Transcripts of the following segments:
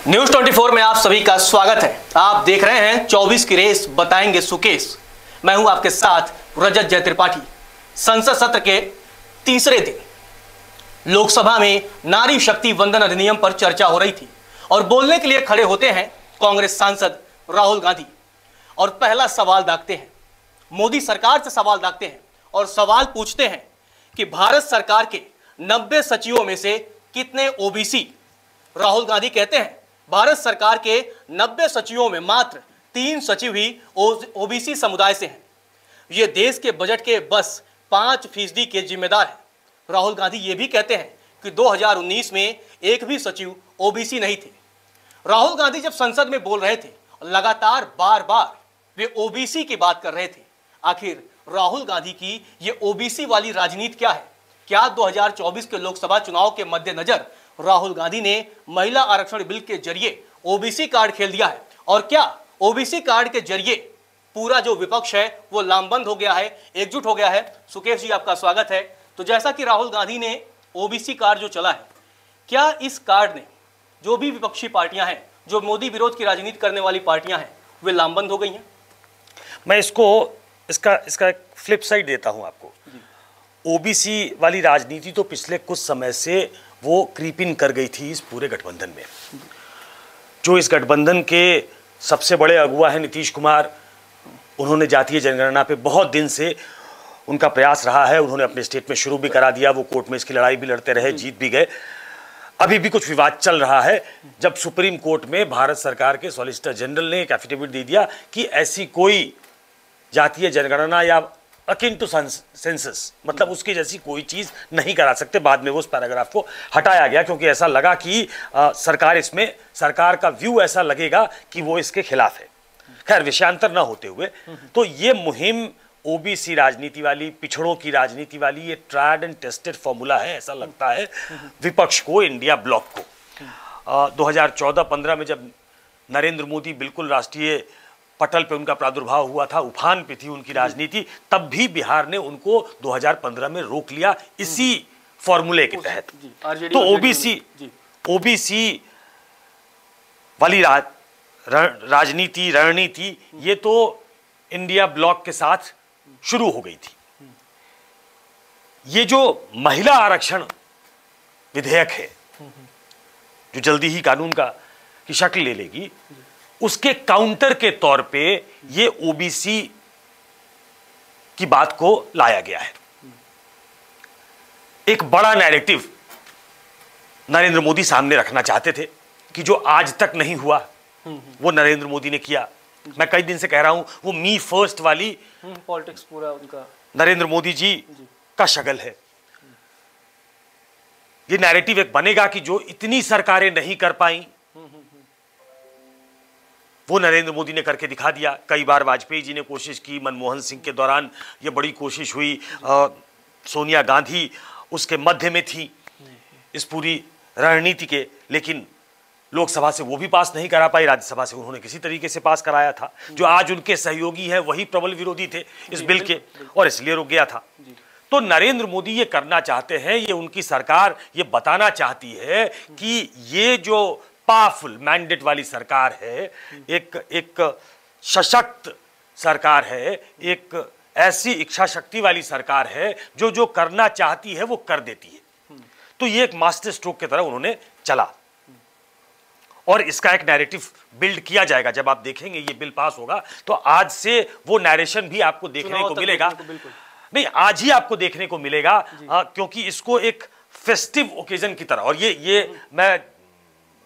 News 24 में आप सभी का स्वागत है। आप देख रहे हैं 24 की रेस बताएंगे सुकेश। मैं हूं आपके साथ रजत जय त्रिपाठी। संसद सत्र के तीसरे दिन लोकसभा में नारी शक्ति वंदन अधिनियम पर चर्चा हो रही थी और बोलने के लिए खड़े होते हैं कांग्रेस सांसद राहुल गांधी और पहला सवाल दागते हैं, मोदी सरकार से सवाल दागते हैं और सवाल पूछते हैं कि भारत सरकार के 90 सचिवों में से कितने ओबीसी। राहुल गांधी कहते हैं भारत सरकार के 90 सचिवों में मात्र 3 सचिव ही ओबीसी समुदाय से हैं। ये देश के बजट के बस 5% के जिम्मेदार हैं। राहुल गांधी ये भी कहते हैं कि 2019 में एक भी सचिव ओबीसी नहीं थे। राहुल गांधी जब संसद में बोल रहे थे लगातार बार बार वे ओबीसी की बात कर रहे थे। आखिर राहुल गांधी की ये ओबीसी वाली राजनीति क्या है? क्या 2024 के लोकसभा चुनाव के मद्देनजर राहुल गांधी ने महिला आरक्षण बिल के जरिए ओबीसी कार्ड खेल दिया है? और क्या ओबीसी कार्ड के जरिए पूरा जो विपक्ष है वो लामबंद हो गया है, एकजुट हो गया है? सुकेश जी, आपका स्वागत है। तो जैसा कि राहुल गांधी ने ओबीसी कार्ड जो चला है, क्या इस कार्ड ने जो भी विपक्षी पार्टियां हैं, जो मोदी विरोध की राजनीति करने वाली पार्टियां हैं, वे लामबंद हो गई हैं? मैं इसका फ्लिप साइड देता हूं आपको। ओबीसी वाली राजनीति तो पिछले कुछ समय से वो क्रीप इन कर गई थी इस पूरे गठबंधन में। जो इस गठबंधन के सबसे बड़े अगुवा हैं नीतीश कुमार, उन्होंने जातीय जनगणना पे बहुत दिन से उनका प्रयास रहा है। उन्होंने अपने स्टेट में शुरू भी करा दिया, वो कोर्ट में इसकी लड़ाई भी लड़ते रहे, जीत भी गए। अभी भी कुछ विवाद चल रहा है जब सुप्रीम कोर्ट में भारत सरकार के सॉलिसिटर जनरल ने एक एफिडेविट दे दिया कि ऐसी कोई जातीय जनगणना या अकिन टू सेंसस, मतलब उसकी जैसी कोई चीज नहीं करा सकते। बाद में वो उस पैराग्राफ को हटाया गया क्योंकि ऐसा लगा कि सरकार का व्यू ऐसा लगेगा कि वो इसके खिलाफ है। खैर, विषयांतर ना होते हुए तो ये मुहिम ओबीसी राजनीति वाली, पिछड़ों की राजनीति वाली, ये ट्राइड एंड टेस्टेड फॉर्मूला है, ऐसा लगता है विपक्ष को, इंडिया ब्लॉक को। 2014-15 में जब नरेंद्र मोदी बिल्कुल राष्ट्रीय पटल पे उनका प्रादुर्भाव हुआ था, उफान पे थी उनकी राजनीति, तब भी बिहार ने उनको 2015 में रोक लिया इसी फॉर्मूले के तहत। तो ओबीसी वाली राजनीति, रणनीति ये तो इंडिया ब्लॉक के साथ शुरू हो गई थी। ये जो महिला आरक्षण विधेयक है जो जल्दी ही कानून की शक्ल ले लेगी, उसके काउंटर के तौर पे ये ओबीसी की बात को लाया गया है। एक बड़ा नैरेटिव नरेंद्र मोदी सामने रखना चाहते थे कि जो आज तक नहीं हुआ वो नरेंद्र मोदी ने किया। मैं कई दिन से कह रहा हूं वो मी फर्स्ट वाली पॉलिटिक्स पूरा उनका नरेंद्र मोदी जी का शगल है। ये नैरेटिव एक बनेगा कि जो इतनी सरकारें नहीं कर पाई वो नरेंद्र मोदी ने करके दिखा दिया। कई बार वाजपेयी जी ने कोशिश की, मनमोहन सिंह के दौरान ये बड़ी कोशिश हुई, सोनिया गांधी उसके मध्य में थी इस पूरी रणनीति के, लेकिन लोकसभा से वो भी पास नहीं करा पाई। राज्यसभा से उन्होंने किसी तरीके से पास कराया था। जो आज उनके सहयोगी हैं वही प्रबल विरोधी थे इस बिल के और इसलिए रुक गया था। तो नरेंद्र मोदी ये करना चाहते हैं, ये उनकी सरकार ये बताना चाहती है कि ये जो पावरफुल मैंडेट वाली सरकार है, एक सशक्त सरकार है, एक ऐसी इच्छा शक्ति वाली सरकार है जो जो करना चाहती है वो कर देती है। तो ये एक मास्टर स्ट्रोक की तरह उन्होंने चला और इसका एक नैरेटिव बिल्ड किया जाएगा। जब आप देखेंगे ये बिल पास होगा तो आज से वो नैरेशन भी आपको देखने को मिलेगा। नहीं, आज ही आपको देखने को मिलेगा क्योंकि इसको एक फेस्टिव ओकेजन की तरह, और ये मैं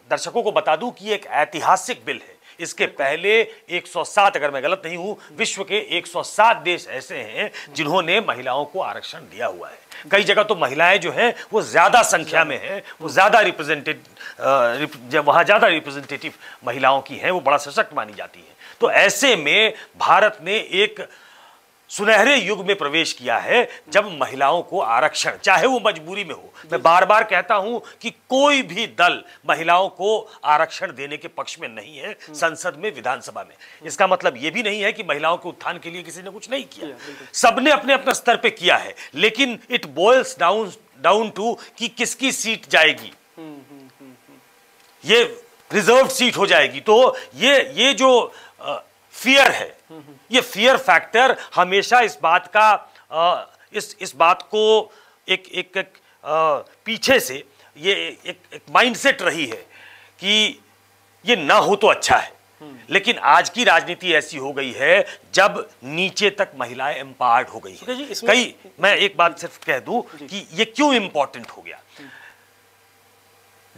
दर्शकों को बता दूं कि एक ऐतिहासिक बिल है। इसके पहले 107, अगर मैं गलत नहीं हूं, विश्व के 107 देश ऐसे हैं जिन्होंने महिलाओं को आरक्षण दिया हुआ है। कई जगह तो महिलाएं जो हैं वो ज्यादा संख्या में हैं, वो ज्यादा वहां ज्यादा रिप्रेजेंटेटिव महिलाओं की हैं, वो बड़ा सशक्त मानी जाती है। तो ऐसे में भारत ने एक सुनहरे युग में प्रवेश किया है जब महिलाओं को आरक्षण, चाहे वो मजबूरी में हो। मैं बार बार कहता हूं कि कोई भी दल महिलाओं को आरक्षण देने के पक्ष में नहीं है संसद में, विधानसभा में। इसका मतलब यह भी नहीं है कि महिलाओं के उत्थान के लिए किसी ने कुछ नहीं किया, सबने अपने अपने स्तर पे किया है, लेकिन इट बॉयल्स डाउन टू कि किसकी सीट जाएगी। ये रिजर्व सीट हो जाएगी। तो ये जो फियर है, ये फियर फैक्टर हमेशा इस बात का इस बात को एक पीछे से ये एक माइंडसेट रही है कि ये ना हो तो अच्छा है। लेकिन आज की राजनीति ऐसी हो गई है जब नीचे तक महिलाएं एम्पावर्ड हो गई हैं। मैं एक बात सिर्फ कह दूं कि ये क्यों इंपॉर्टेंट हो गया।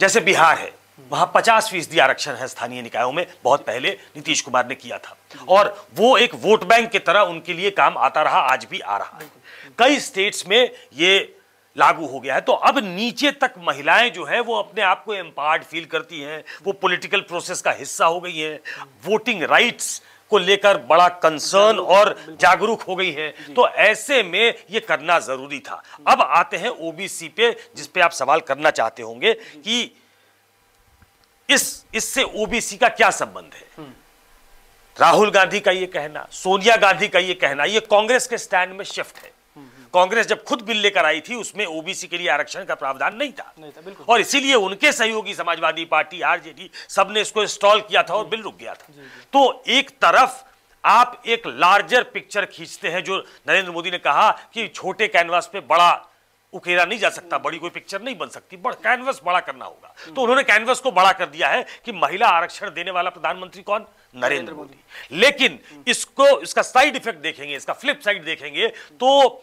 जैसे बिहार है, वहां 50% आरक्षण है स्थानीय निकायों में, बहुत पहले नीतीश कुमार ने किया था और वो एक वोट बैंक की तरह उनके लिए काम आता रहा, आज भी आ रहा है। कई स्टेट्स में ये लागू हो गया है। तो अब नीचे तक महिलाएं जो है वो अपने आप को एम्पावर्ड फील करती हैं, वो पॉलिटिकल प्रोसेस का हिस्सा हो गई हैं, वोटिंग राइट्स को लेकर बड़ा कंसर्न और जागरूक हो गई है। तो ऐसे में ये करना जरूरी था। अब आते हैं ओबीसी पे, जिस पे आप सवाल करना चाहते होंगे कि इससे ओबीसी का क्या संबंध है। राहुल गांधी का ये कहना, सोनिया गांधी का ये कहना, ये कांग्रेस के स्टैंड में शिफ्ट है। कांग्रेस जब खुद बिल लेकर आई थी उसमें ओबीसी के लिए आरक्षण का प्रावधान नहीं था, और इसीलिए उनके सहयोगी समाजवादी पार्टी, आरजेडी, सबने इसको इंस्टॉल किया था और बिल रुक गया था। तो एक तरफ आप एक लार्जर पिक्चर खींचते हैं, जो नरेंद्र मोदी ने कहा कि छोटे कैनवास पे बड़ा उकेरा नहीं जा सकता, बड़ी कोई पिक्चर नहीं बन सकती, कैनवस बड़ा करना होगा। तो उन्होंने कैनवस को बड़ा कर दिया है कि महिला आरक्षण देने वाला प्रधानमंत्री कौन? नरेंद्र मोदी। लेकिन इसका साइड इफेक्ट देखेंगे, इसका फ्लिप साइड देखेंगे तो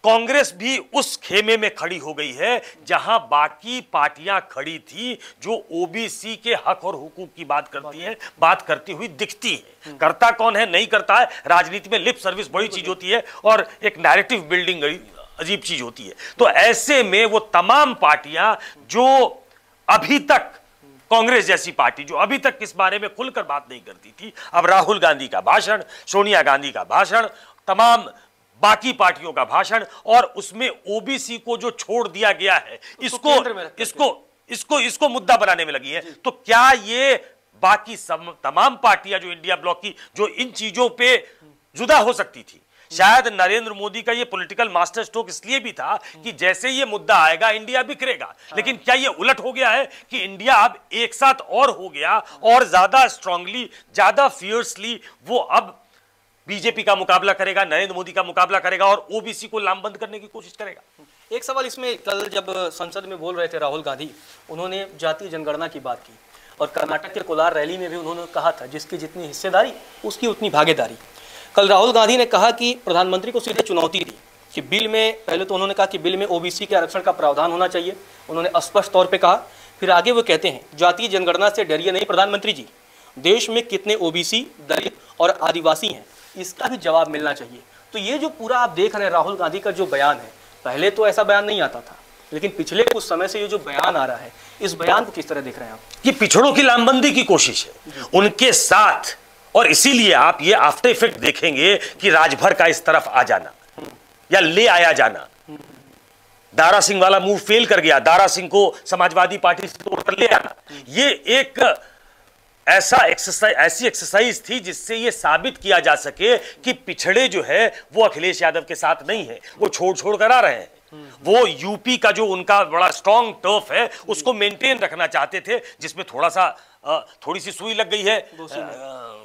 कांग्रेस भी उस खेमे में खड़ी हो गई है जहां बाकी पार्टियां खड़ी थी, जो ओबीसी के हक और हुकूक की बात करती हैं, बात करती हुई दिखती है। करता कौन है, नहीं करता है। राजनीति में लिप सर्विस बड़ी चीज होती है और एक नैरेटिव बिल्डिंग अजीब चीज होती है। तो ऐसे में वो तमाम पार्टियां जो अभी तक, कांग्रेस जैसी पार्टी जो अभी तक इस बारे में खुलकर बात नहीं करती थी, अब राहुल गांधी का भाषण, सोनिया गांधी का भाषण, तमाम बाकी पार्टियों का भाषण, और उसमें ओबीसी को जो छोड़ दिया गया है, इसको मुद्दा बनाने में लगी है। तो क्या ये बाकी तमाम पार्टियां जो इंडिया ब्लॉक की, जो इन चीजों पे जुदा हो सकती थी, शायद नरेंद्र मोदी का ये पॉलिटिकल मास्टर स्ट्रोक इसलिए भी था कि जैसे ये मुद्दा आएगा इंडिया बिखरेगा। लेकिन क्या ये उलट हो गया है कि इंडिया अब एक साथ और हो गया और ज्यादा स्ट्रांगली, ज्यादा फियर्सली वो अब बीजेपी का मुकाबला करेगा, नरेंद्र मोदी का मुकाबला करेगा और ओबीसी को लामबंद करने की कोशिश करेगा। एक सवाल इसमें, कल जब संसद में बोल रहे थे राहुल गांधी, उन्होंने जातीय जनगणना की बात की और कर्नाटक के कोलार रैली में भी उन्होंने कहा था जिसकी जितनी हिस्सेदारी उसकी उतनी भागीदारी। कल राहुल गांधी ने कहा कि प्रधानमंत्री को सीधे चुनौती दी कि बिल में, पहले तो उन्होंने कहा कि बिल में ओबीसी के आरक्षण का प्रावधान होना चाहिए, उन्होंने स्पष्ट तौर पे कहा। फिर आगे वो कहते हैं जातीय जनगणना से डरिए नहीं प्रधानमंत्री जी, देश में कितने ओबीसी, दलित और आदिवासी हैं इसका भी जवाब मिलना चाहिए। तो ये जो पूरा आप देख रहे हैं राहुल गांधी का जो बयान है, पहले तो ऐसा बयान नहीं आता था, लेकिन पिछले कुछ समय से ये जो बयान आ रहा है, इस बयान को किस तरह देख रहे हैं आप? ये पिछड़ों की लामबंदी की कोशिश है उनके साथ, और इसीलिए आप ये आफ्टर इफेक्ट देखेंगे कि राजभर का इस तरफ आ जाना या ले आया जाना। दारा सिंह वाला मूव फेल कर गया, दारा सिंह को समाजवादी पार्टी से तोड़कर ले आना, ये एक ऐसी एक्सरसाइज थी जिससे यह साबित किया जा सके कि पिछड़े जो है वो अखिलेश यादव के साथ नहीं है, वो छोड़ कर आ रहे हैं। वो यूपी का जो उनका बड़ा स्ट्रॉन्ग टर्फ है उसको मेंटेन रखना चाहते थे, जिसमें थोड़ी सी सुई लग गई है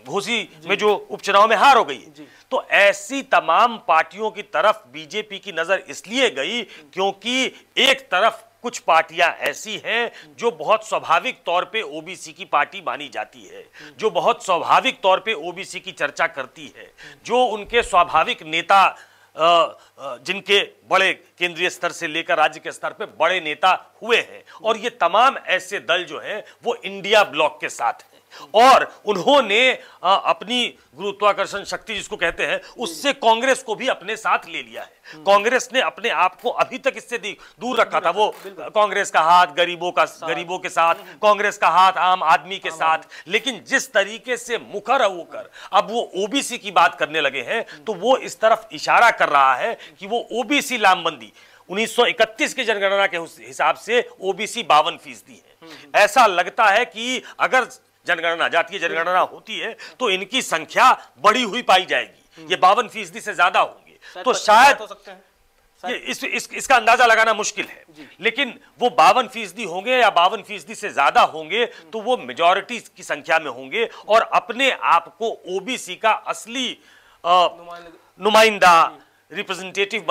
घोसी में, जो उपचुनाव में हार हो गई। तो ऐसी तमाम पार्टियों की तरफ बीजेपी की नजर इसलिए गई क्योंकि एक तरफ कुछ पार्टियां ऐसी हैं जो बहुत स्वाभाविक तौर पे ओबीसी की पार्टी मानी जाती है, जो बहुत स्वाभाविक तौर पे ओबीसी की चर्चा करती है, जो उनके स्वाभाविक नेता, जिनके बड़े केंद्रीय स्तर से लेकर राज्य के स्तर पे बड़े नेता हुए हैं, और ये तमाम ऐसे दल जो हैं वो इंडिया ब्लॉक के साथ हैं, और उन्होंने अपनी गुरुत्वाकर्षण शक्ति जिसको कहते हैं उससे कांग्रेस को भी अपने साथ ले लिया है। कांग्रेस ने अपने आप को अभी तक इससे दूर रखा था। वो कांग्रेस का हाथ गरीबों के साथ, कांग्रेस का हाथ आम आदमी के साथ, लेकिन जिस तरीके से मुखर होकर अब वो ओबीसी की बात करने लगे हैं, तो वो इस तरफ इशारा कर रहा है कि वो ओबीसी लामबंदी 1931 की जनगणना के हिसाब से ओबीसी 52% है। ऐसा लगता है कि अगर जातीय जनगणना होती है तो इनकी संख्या बढ़ी हुई पाई जाएगी, ये 52% से ज्यादा होंगे। तो शायद इसका अंदाजा लगाना मुश्किल है, लेकिन वो 52% होंगे या 52% से ज्यादा होंगे तो वो मेजॉरिटी की संख्या में होंगे और अपने आप को ओबीसी का असली नुमाइंदा रिप्रेजेंटेटिव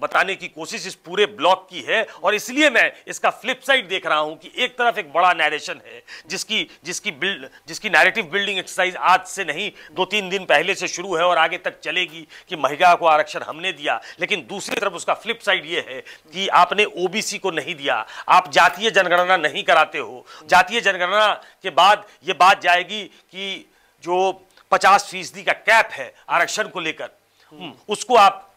बताने की कोशिश इस पूरे ब्लॉक की है। और इसलिए मैं इसका फ्लिप साइड देख रहा हूं कि एक तरफ एक बड़ा नैरेशन है जिसकी नैरेटिव बिल्डिंग एक्सरसाइज आज से नहीं 2-3 दिन पहले से शुरू है और आगे तक चलेगी कि महिला को आरक्षण हमने दिया, लेकिन दूसरी तरफ उसका फ्लिप साइड ये है कि आपने ओबीसी को नहीं दिया, आप जातीय जनगणना नहीं कराते हो। जातीय जनगणना के बाद ये बात जाएगी कि जो 50% का कैप है आरक्षण को लेकर उसको आप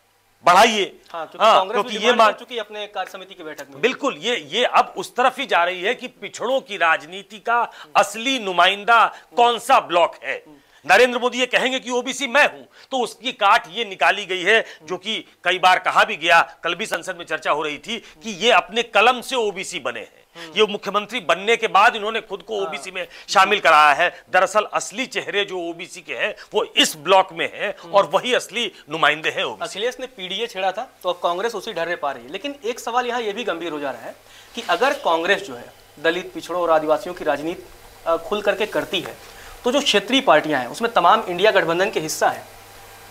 बढ़ाइए। क्योंकि ये मान चुकी अपने कार्य समिति की बैठक में। बिल्कुल, ये अब उस तरफ ही जा रही है कि पिछड़ों की राजनीति का असली नुमाइंदा कौन सा ब्लॉक है। नरेंद्र मोदी ये कहेंगे कि ओबीसी मैं हूं, तो उसकी काट ये निकाली गई है जो कि कई बार कहा भी गया, कल भी संसद में चर्चा हो रही थी कि ये अपने कलम से ओबीसी बने हैं। ये मुख्यमंत्री बनने के बाद इन्होंने खुद को ओबीसी में शामिल कराया है। दरअसल असली चेहरे जो ओबीसी के हैं वो इस ब्लॉक में हैं और वही असली नुमाइंदे हैं ओबीसी। अखिलेश ने पीडीए छेड़ा था तो अब कांग्रेस उसी ढर्रे पा रही है। लेकिन एक सवाल यहाँ ये भी गंभीर हो जा रहा है कि अगर कांग्रेस जो है दलित, पिछड़ों और आदिवासियों की राजनीति खुल करके करती है तो जो क्षेत्रीय पार्टियां हैं उसमें तमाम इंडिया गठबंधन के हिस्सा है,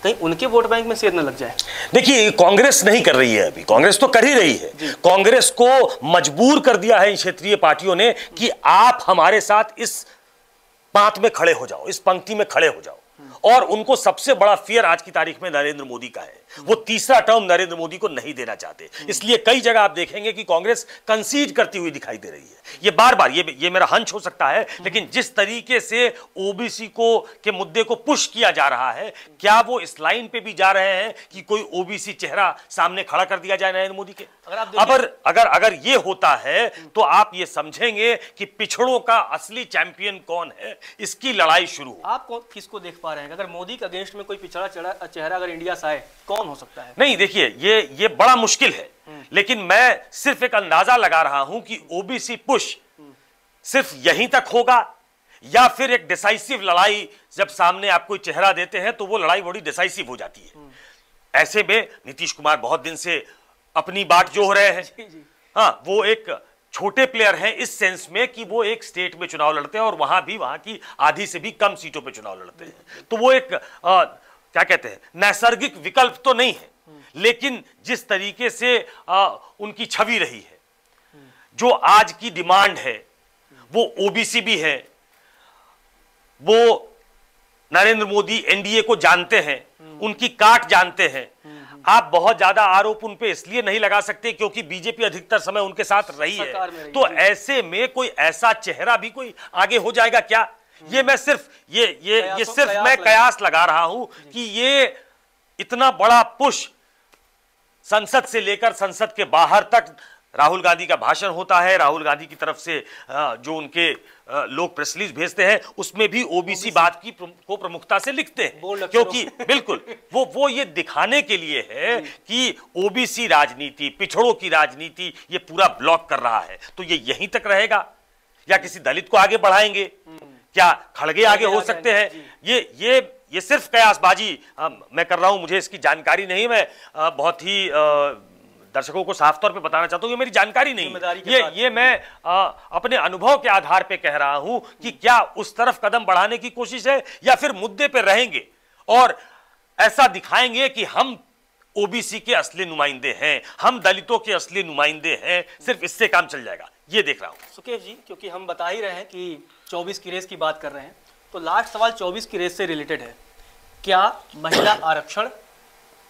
कहीं उनके वोट बैंक में सेध न लग जाए। देखिए, कांग्रेस नहीं कर रही है, अभी कांग्रेस तो कर ही रही है। कांग्रेस को मजबूर कर दिया है इन क्षेत्रीय पार्टियों ने कि आप हमारे साथ इस पांत में खड़े हो जाओ, इस पंक्ति में खड़े हो जाओ। और उनको सबसे बड़ा फियर आज की तारीख में नरेंद्र मोदी का है। वो तीसरा टर्म नरेंद्र मोदी को नहीं देना चाहते, इसलिए कई जगह आप देखेंगे कि कांग्रेस कंसीड करती हुई दिखाई दे रही है। ये बार बार ये मेरा हंच हो सकता है, लेकिन जिस तरीके से ओबीसी को के मुद्दे को पुश किया जा रहा है, क्या वो इस लाइन पे भी जा रहे हैं कि कोई ओबीसी चेहरा सामने खड़ा कर दिया जाए नरेंद्र मोदी के? अगर ये होता है तो आप ये समझेंगे कि पिछड़ों का असली चैंपियन कौन है, इसकी लड़ाई शुरू। आप किसको देख पा रहे हैं? अगर मोदी के अगेंस्ट में कोई पिछड़ा चेहरा अगर इंडिया से आए, कौन हो सकता है? नहीं, देखिए, ये बड़ा मुश्किल है, लेकिन मैं सिर्फ एक अंदाजा लगा रहा हूं कि ओबीसी पुश सिर्फ यहीं तक होगा या फिर एक डिसाइसिव लड़ाई जब सामने आप कोई चेहरा देते हैं तो वो लड़ाई बड़ी डिसाइसिव हो जाती है। ऐसे में नीतीश कुमार बहुत दिन से अपनी बात जोह रहे हैं। हाँ, वो एक छोटे प्लेयर हैं इस सेंस में कि वो एक स्टेट में चुनाव लड़ते हैं और वहां की आधी से भी कम सीटों पे चुनाव लड़ते हैं। तो वो एक क्या कहते हैं, नैसर्गिक विकल्प तो नहीं है, लेकिन जिस तरीके से उनकी छवि रही है, जो आज की डिमांड है वो ओबीसी भी है, वो नरेंद्र मोदी एनडीए को जानते हैं, उनकी काट जानते हैं। आप बहुत ज्यादा आरोप उन पे इसलिए नहीं लगा सकते क्योंकि बीजेपी अधिकतर समय उनके साथ रही है। तो ऐसे में कोई ऐसा चेहरा भी कोई आगे हो जाएगा क्या? ये मैं सिर्फ मैं कयास लगा रहा हूं कि ये इतना बड़ा पुश संसद से लेकर संसद के बाहर तक राहुल गांधी का भाषण होता है, राहुल गांधी की तरफ से जो उनके लोग प्रेस रिलीज भेजते हैं उसमें भी ओबीसी बात को प्रमुखता से लिखते हैं, क्योंकि बिल्कुल वो ये दिखाने के लिए है कि ओबीसी राजनीति, पिछड़ों की राजनीति ये पूरा ब्लॉक कर रहा है। तो ये यहीं तक रहेगा या किसी दलित को आगे बढ़ाएंगे? क्या खड़गे आगे हो सकते हैं? ये सिर्फ कयासबाजी मैं कर रहा हूं, मुझे इसकी जानकारी नहीं। मैं बहुत ही दर्शकों को साफ तौर पे बताना चाहता हूं, ये मेरी जानकारी नहीं, ये मैं अपने अनुभव के आधार पे कह रहा हूं कि क्या उस तरफ कदम बढ़ाने की कोशिश है या फिर मुद्दे पे रहेंगे और ऐसा दिखाएंगे कि हम ओबीसी के असली नुमाइंदे हैं, हम दलितों के असली नुमाइंदे हैं, सिर्फ इससे काम चल जाएगा? ये देख रहा हूं। सुकेश जी, क्योंकि हम बता ही रहे हैं कि 24 की रेस की बात कर रहे हैं, तो लास्ट सवाल 24 की रेस से रिलेटेड है। क्या महिला आरक्षण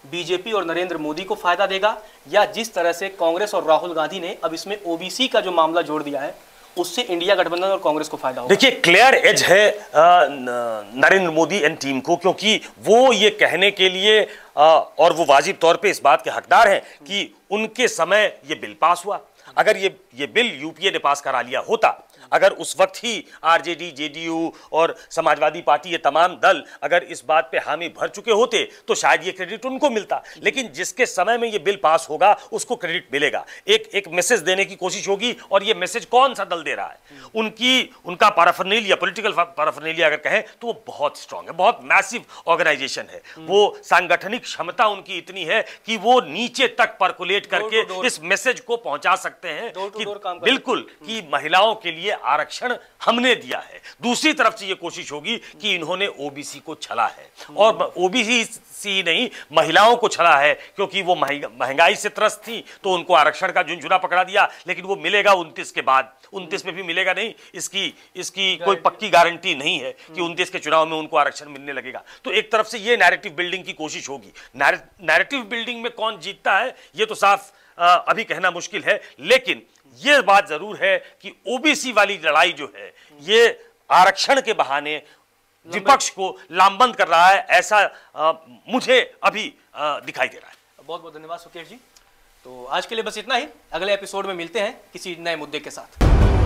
बीजेपी और नरेंद्र मोदी को फायदा देगा या जिस तरह से कांग्रेस और राहुल गांधी ने अब इसमें ओबीसी का जो मामला जोड़ दिया है उससे इंडिया गठबंधन और कांग्रेस को फायदा होगा? देखिए, क्लियर एज है नरेंद्र मोदी एंड टीम को, क्योंकि वो ये कहने के लिए और वो वाजिब तौर पे इस बात के हकदार हैं कि उनके समय ये बिल पास हुआ। अगर ये बिल यूपीए ने पास करा लिया होता, अगर उस वक्त ही आरजेडी, जेडीयू और समाजवादी पार्टी, ये तमाम दल अगर इस बात पे हामी भर चुके होते तो शायद ये क्रेडिट उनको मिलता। लेकिन जिसके समय में ये बिल पास होगा उसको क्रेडिट मिलेगा। एक मैसेज देने की कोशिश होगी, और ये मैसेज कौन सा दल दे रहा है? उनका पैराफर्नेलिया, पॉलिटिकल पैराफर्नेलिया अगर कहें तो वो बहुत स्ट्रांग है, बहुत मैसिव ऑर्गेनाइजेशन है। वो सांगठनिक क्षमता उनकी इतनी है कि वो नीचे तक परकुलेट करके इस मैसेज को पहुंचा सकते हैं कि बिल्कुल कि महिलाओं के लिए आरक्षण हमने दिया है। दूसरी तरफ से ये कोशिश होगी कि इन्होंने ओबीसी को छला है, और ओबीसी नहीं, महिलाओं को छला है, क्योंकि वो महंगाई से त्रस्त थी तो उनको आरक्षण का झुंझुना पकड़ा दिया, लेकिन वो मिलेगा 29 के बाद। 29 में भी मिलेगा नहीं, इसकी कोई पक्की गारंटी नहीं है कि 29 के चुनाव में उनको आरक्षण मिलने लगेगा। तो एक तरफ से ये नैरेटिव बिल्डिंग की कोशिश होगी। नैरेटिव बिल्डिंग में कौन जीतता है ये तो साफ अभी कहना मुश्किल है, लेकिन ये बात जरूर है कि ओबीसी वाली लड़ाई जो है ये आरक्षण के बहाने विपक्ष को लामबंद कर रहा है, ऐसा मुझे अभी दिखाई दे रहा है। बहुत बहुत धन्यवाद सुकेश जी। तो आज के लिए बस इतना ही, अगले एपिसोड में मिलते हैं किसी नए मुद्दे के साथ।